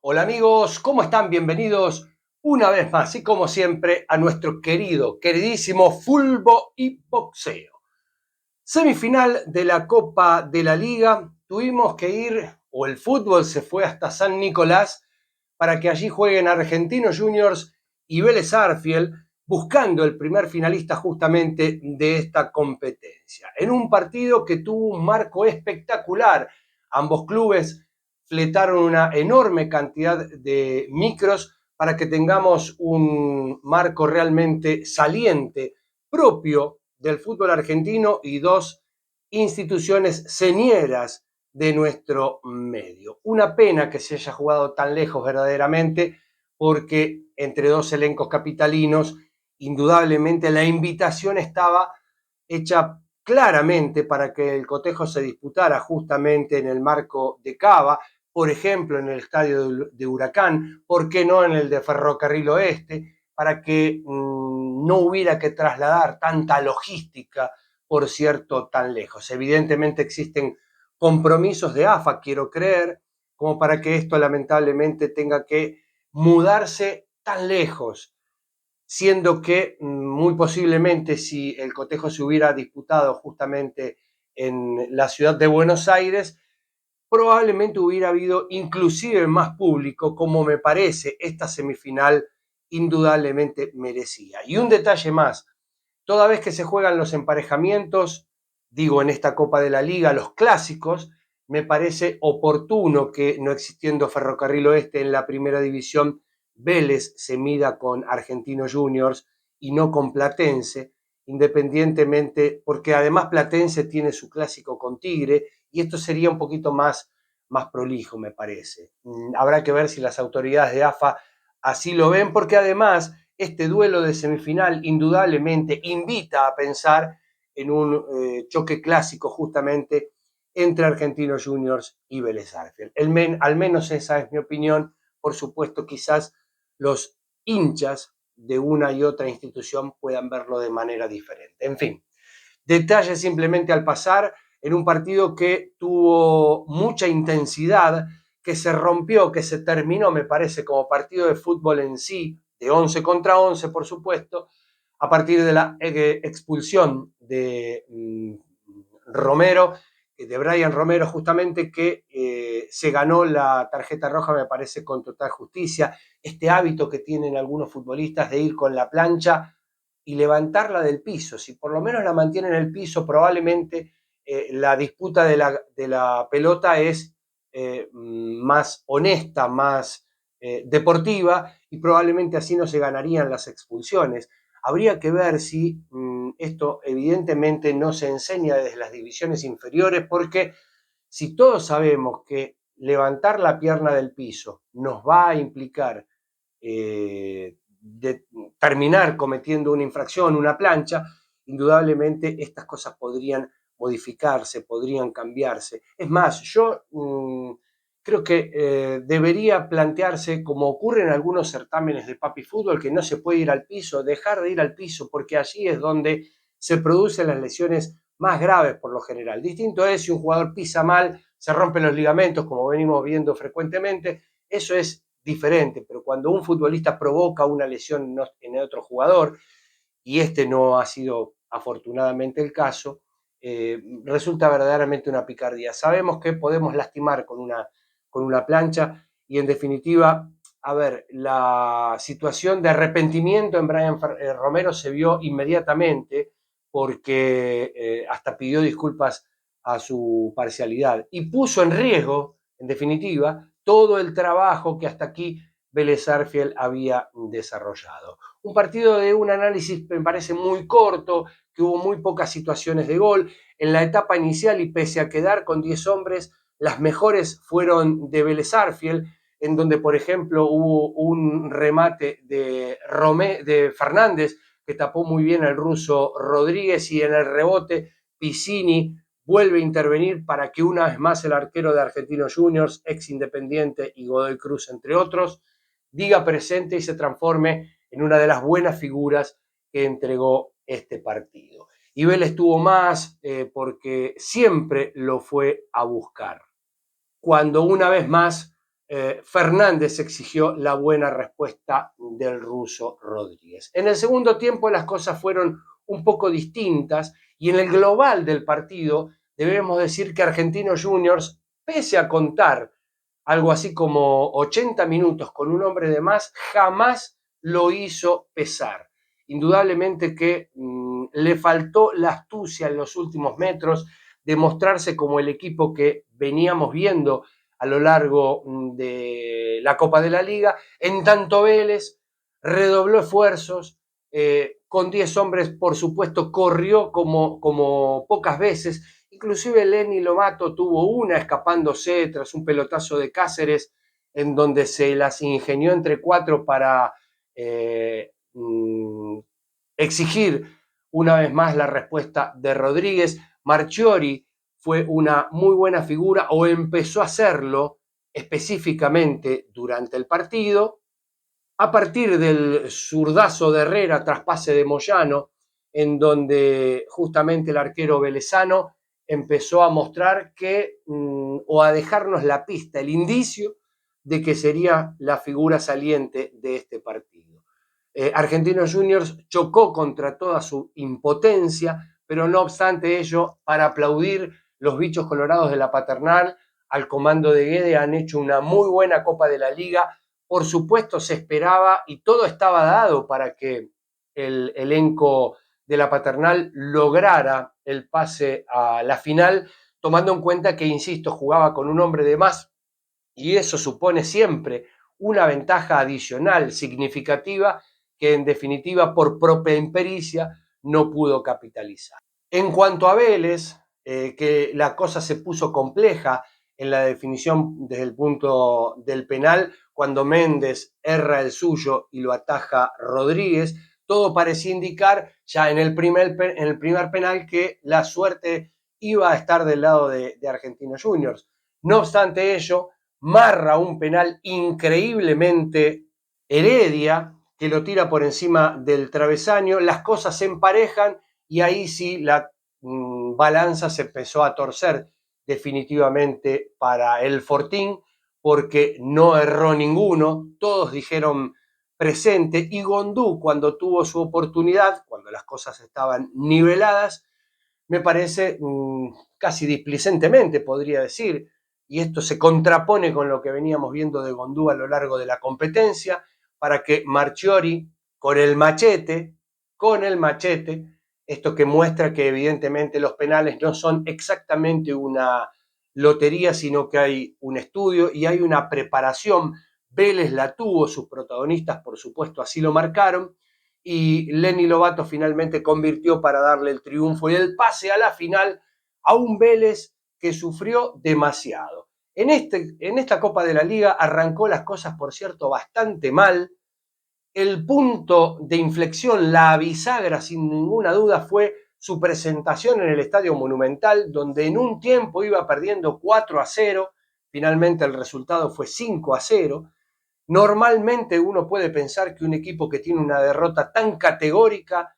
Hola amigos, ¿cómo están? Bienvenidos una vez más y como siempre a nuestro queridísimo fútbol y boxeo. Semifinal de la Copa de la Liga, tuvimos que ir, o el fútbol se fue hasta San Nicolás para que allí jueguen Argentinos Juniors y Vélez Sarsfield, buscando el primer finalista justamente de esta competencia. En un partido que tuvo un marco espectacular, ambos clubes fletaron una enorme cantidad de micros para que tengamos un marco realmente saliente, propio del fútbol argentino y dos instituciones señeras de nuestro medio. Una pena que se haya jugado tan lejos verdaderamente, porque entre dos elencos capitalinos, indudablemente la invitación estaba hecha claramente para que el cotejo se disputara justamente en el marco de Cava, por ejemplo en el estadio de Huracán, ¿por qué no en el de Ferrocarril Oeste? Para que no hubiera que trasladar tanta logística, por cierto, tan lejos. Evidentemente existen compromisos de AFA, quiero creer, como para que esto lamentablemente tenga que mudarse tan lejos, siendo que muy posiblemente si el cotejo se hubiera disputado justamente en la ciudad de Buenos Aires, probablemente hubiera habido inclusive más público, como me parece esta semifinal indudablemente merecía. Y un detalle más, toda vez que se juegan los emparejamientos, digo en esta Copa de la Liga, los clásicos, me parece oportuno que, no existiendo Ferrocarril Oeste en la primera división, Vélez se mida con Argentinos Juniors y no con Platense, independientemente, porque además Platense tiene su clásico con Tigre, y esto sería un poquito más prolijo, me parece. Habrá que ver si las autoridades de AFA así lo ven, porque además este duelo de semifinal indudablemente invita a pensar en un choque clásico justamente entre Argentinos Juniors y Vélez Sarsfield. Al menos esa es mi opinión. Por supuesto, quizás los hinchas de una y otra institución puedan verlo de manera diferente. En fin, detalles simplemente al pasar en un partido que tuvo mucha intensidad, que se rompió, que se terminó, me parece, como partido de fútbol en sí, de 11 contra 11, por supuesto, a partir de la expulsión de Romero, de Brian Romero, justamente, que se ganó la tarjeta roja, me parece, con total justicia. Este hábito que tienen algunos futbolistas de ir con la plancha y levantarla del piso. Si por lo menos la mantiene en el piso, probablemente la disputa de la pelota es más honesta, más deportiva, y probablemente así no se ganarían las expulsiones. Habría que ver si esto evidentemente no se enseña desde las divisiones inferiores, porque si todos sabemos que levantar la pierna del piso nos va a implicar de terminar cometiendo una infracción, una plancha, indudablemente estas cosas podrían modificarse, podrían cambiarse. Es más, yo creo que debería plantearse, como ocurre en algunos certámenes de papi fútbol, que no se puede ir al piso, dejar de ir al piso, porque allí es donde se producen las lesiones más graves por lo general. Distinto es si un jugador pisa mal, se rompen los ligamentos, como venimos viendo frecuentemente, eso es diferente, pero cuando un futbolista provoca una lesión en otro jugador, y este no ha sido afortunadamente el caso, resulta verdaderamente una picardía. Sabemos que podemos lastimar con una plancha, y en definitiva, a ver, la situación de arrepentimiento en Brian Romero se vio inmediatamente, porque hasta pidió disculpas a su parcialidad y puso en riesgo, en definitiva, todo el trabajo que hasta aquí Vélez Sarsfield había desarrollado. Un partido de un análisis me parece muy corto, que hubo muy pocas situaciones de gol en la etapa inicial, y pese a quedar con 10 hombres, las mejores fueron de Vélez Sarsfield, en donde, por ejemplo, hubo un remate de Fernández, que tapó muy bien al ruso Rodríguez, y en el rebote Piscini vuelve a intervenir para que una vez más el arquero de Argentinos Juniors, ex Independiente, y Godoy Cruz, entre otros, diga presente y se transforme en una de las buenas figuras que entregó este partido. Y Vélez tuvo más porque siempre lo fue a buscar. Cuando una vez más Fernández exigió la buena respuesta del ruso Rodríguez. En el segundo tiempo las cosas fueron un poco distintas y en el global del partido debemos decir que Argentinos Juniors, pese a contar algo así como 80 minutos con un hombre de más, jamás lo hizo pesar. Indudablemente que le faltó la astucia en los últimos metros de mostrarse como el equipo que veníamos viendo a lo largo de la Copa de la Liga. En tanto Vélez redobló esfuerzos, con 10 hombres, por supuesto, corrió como pocas veces. Inclusive Lenny Lobato tuvo una escapándose tras un pelotazo de Cáceres, en donde se las ingenió entre 4 para exigir una vez más la respuesta de Rodríguez. Marchiori fue una muy buena figura, o empezó a hacerlo específicamente durante el partido, a partir del zurdazo de Herrera tras pase de Moyano, en donde justamente el arquero velezano empezó a mostrar que, o a dejarnos la pista, el indicio de que sería la figura saliente de este partido. Argentinos Juniors chocó contra toda su impotencia, pero no obstante ello, para aplaudir los bichos colorados de la Paternal al comando de Guede, han hecho una muy buena Copa de la Liga. Por supuesto se esperaba y todo estaba dado para que el elenco de la Paternal lograra el pase a la final, tomando en cuenta que, insisto, jugaba con un hombre de más y eso supone siempre una ventaja adicional significativa que en definitiva por propia impericia no pudo capitalizar. En cuanto a Vélez, que la cosa se puso compleja en la definición desde el punto del penal, cuando Méndez erra el suyo y lo ataja Rodríguez, todo parecía indicar ya en el primer penal que la suerte iba a estar del lado de Argentinos Juniors. No obstante ello, marra un penal increíblemente Heredia, que lo tira por encima del travesaño, las cosas se emparejan y ahí sí la balanza se empezó a torcer definitivamente para el Fortín, porque no erró ninguno, todos dijeron presente, y Gondú, cuando tuvo su oportunidad, cuando las cosas estaban niveladas, me parece casi displicentemente, podría decir, y esto se contrapone con lo que veníamos viendo de Gondú a lo largo de la competencia, para que Marchiori, con el machete, esto que muestra que evidentemente los penales no son exactamente una lotería, sino que hay un estudio y hay una preparación. Vélez la tuvo, sus protagonistas por supuesto así lo marcaron, y Lenny Lobato finalmente convirtió para darle el triunfo y el pase a la final a un Vélez que sufrió demasiado. En esta Copa de la Liga arrancó las cosas, por cierto, bastante mal. El punto de inflexión, la bisagra, sin ninguna duda, fue su presentación en el Estadio Monumental, donde en un tiempo iba perdiendo 4-0, finalmente el resultado fue 5-0. Normalmente uno puede pensar que un equipo que tiene una derrota tan categórica,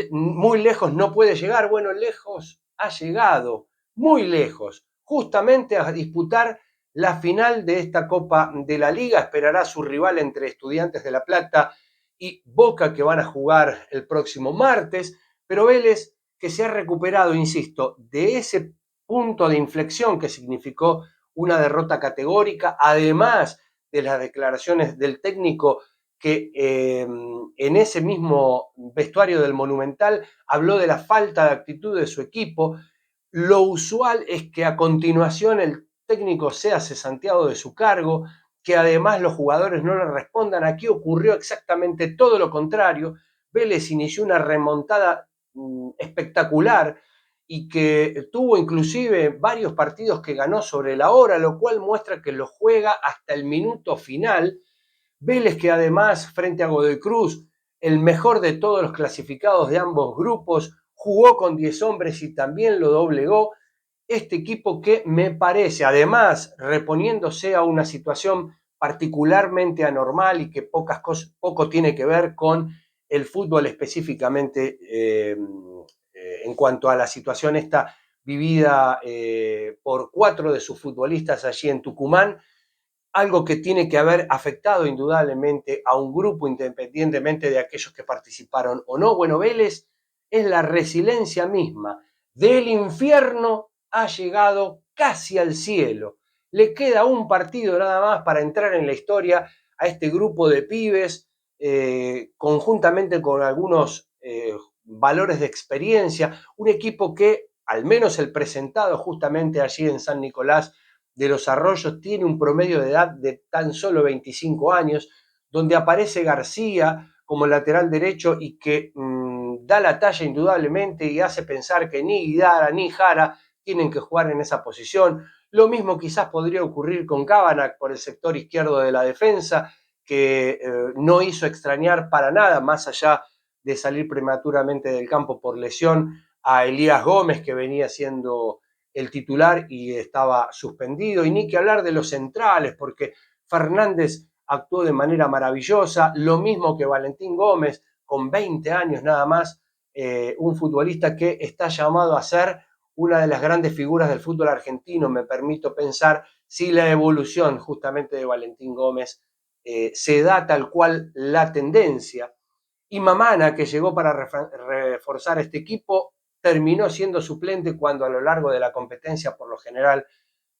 muy lejos no puede llegar. Bueno, lejos ha llegado, muy lejos, justamente a disputar la final de esta Copa de la Liga. Esperará a su rival entre Estudiantes de La Plata y Boca, que van a jugar el próximo martes, pero Vélez, que se ha recuperado, insisto, de ese punto de inflexión que significó una derrota categórica, además de las declaraciones del técnico que en ese mismo vestuario del Monumental habló de la falta de actitud de su equipo. Lo usual es que a continuación el técnico sea cesanteado de su cargo, que además los jugadores no le respondan. Aquí ocurrió exactamente todo lo contrario. Vélez inició una remontada espectacular y que tuvo inclusive varios partidos que ganó sobre la hora, lo cual muestra que lo juega hasta el minuto final. Vélez, que además frente a Godoy Cruz, el mejor de todos los clasificados de ambos grupos, jugó con 10 hombres y también lo doblegó. Este equipo que me parece, además, reponiéndose a una situación particularmente anormal y que poco tiene que ver con el fútbol específicamente, en cuanto a la situación esta vivida por 4 de sus futbolistas allí en Tucumán, algo que tiene que haber afectado indudablemente a un grupo independientemente de aquellos que participaron o no. Bueno, Vélez es la resiliencia misma. Del infierno ha llegado casi al cielo. Le queda un partido nada más para entrar en la historia a este grupo de pibes, conjuntamente con algunos valores de experiencia, un equipo que, al menos el presentado justamente allí en San Nicolás de los Arroyos, tiene un promedio de edad de tan solo 25 años, donde aparece García como lateral derecho y que da la talla indudablemente y hace pensar que ni Guidara ni Jara tienen que jugar en esa posición. Lo mismo quizás podría ocurrir con Cábana por el sector izquierdo de la defensa, que no hizo extrañar para nada, más allá de salir prematuramente del campo por lesión, a Elías Gómez, que venía siendo el titular y estaba suspendido. Y ni que hablar de los centrales, porque Fernández actuó de manera maravillosa, lo mismo que Valentín Gómez, con 20 años nada más, un futbolista que está llamado a ser una de las grandes figuras del fútbol argentino. Me permito pensar si la evolución justamente de Valentín Gómez se da tal cual la tendencia. Y Mamana, que llegó para reforzar este equipo, terminó siendo suplente cuando a lo largo de la competencia por lo general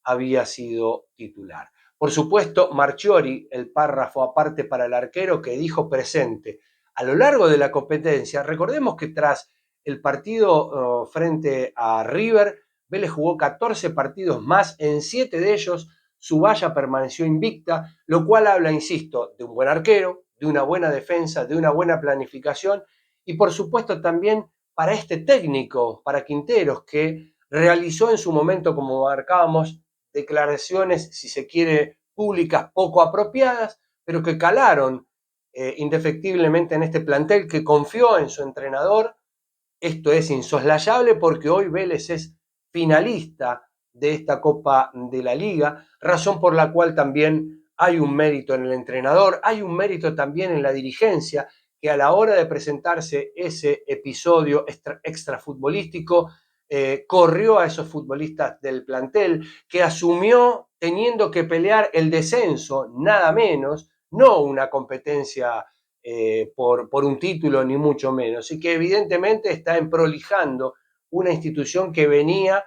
había sido titular. Por supuesto, Marchiori, el párrafo aparte para el arquero, que dijo presente a lo largo de la competencia. Recordemos que tras el partido frente a River, Vélez jugó 14 partidos más, en 7 de ellos su valla permaneció invicta, lo cual habla, insisto, de un buen arquero, de una buena defensa, de una buena planificación y por supuesto también para este técnico, para Quinteros, que realizó en su momento, como marcábamos, declaraciones, si se quiere, públicas poco apropiadas, pero que calaron indefectiblemente en este plantel, que confió en su entrenador. Esto es insoslayable porque hoy Vélez es finalista de esta Copa de la Liga, razón por la cual también hay un mérito en el entrenador, hay un mérito también en la dirigencia, que a la hora de presentarse ese episodio extrafutbolístico, corrió a esos futbolistas del plantel, que asumió teniendo que pelear el descenso, nada menos, no una competencia por un título, ni mucho menos, y que evidentemente está emprolijando una institución que venía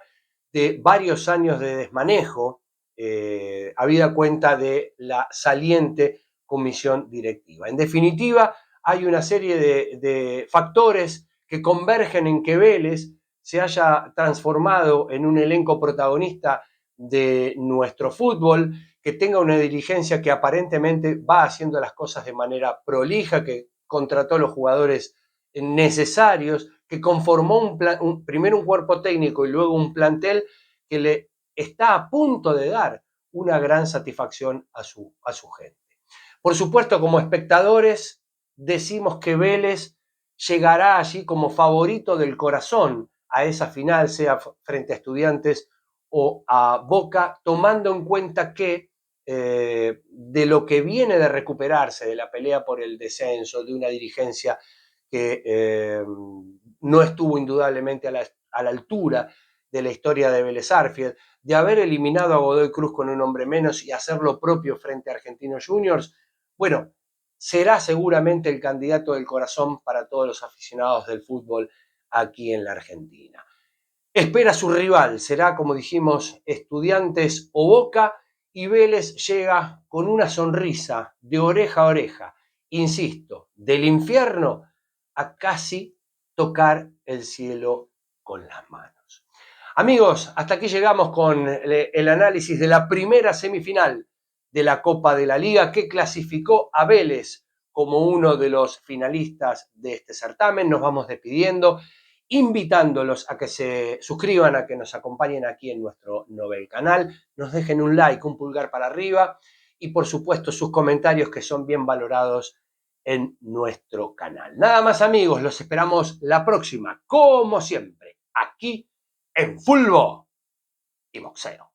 de varios años de desmanejo, habida cuenta de la saliente comisión directiva. En definitiva, hay una serie de factores que convergen en que Vélez se haya transformado en un elenco protagonista de nuestro fútbol, que tenga una dirigencia que aparentemente va haciendo las cosas de manera prolija, que contrató los jugadores necesarios, que conformó primero un cuerpo técnico y luego un plantel que le está a punto de dar una gran satisfacción a su gente. Por supuesto, como espectadores, decimos que Vélez llegará allí como favorito del corazón a esa final, sea frente a Estudiantes o a Boca, tomando en cuenta que de lo que viene de recuperarse, de la pelea por el descenso, de una dirigencia que no estuvo indudablemente a la altura de la historia de Vélez Sarsfield, de haber eliminado a Godoy Cruz con un hombre menos y hacer lo propio frente a Argentinos Juniors, bueno, será seguramente el candidato del corazón para todos los aficionados del fútbol aquí en la Argentina. Espera su rival, será, como dijimos, Estudiantes o Boca, y Vélez llega con una sonrisa de oreja a oreja, insisto, del infierno a casi tocar el cielo con las manos. Amigos, hasta aquí llegamos con el análisis de la primera semifinal de la Copa de la Liga, que clasificó a Vélez como uno de los finalistas de este certamen. Nos vamos despidiendo, invitándolos a que se suscriban, a que nos acompañen aquí en nuestro Novel canal, nos dejen un like, un pulgar para arriba y por supuesto sus comentarios, que son bien valorados en nuestro canal. Nada más, amigos, los esperamos la próxima, como siempre, aquí en Fútbol y Boxeo.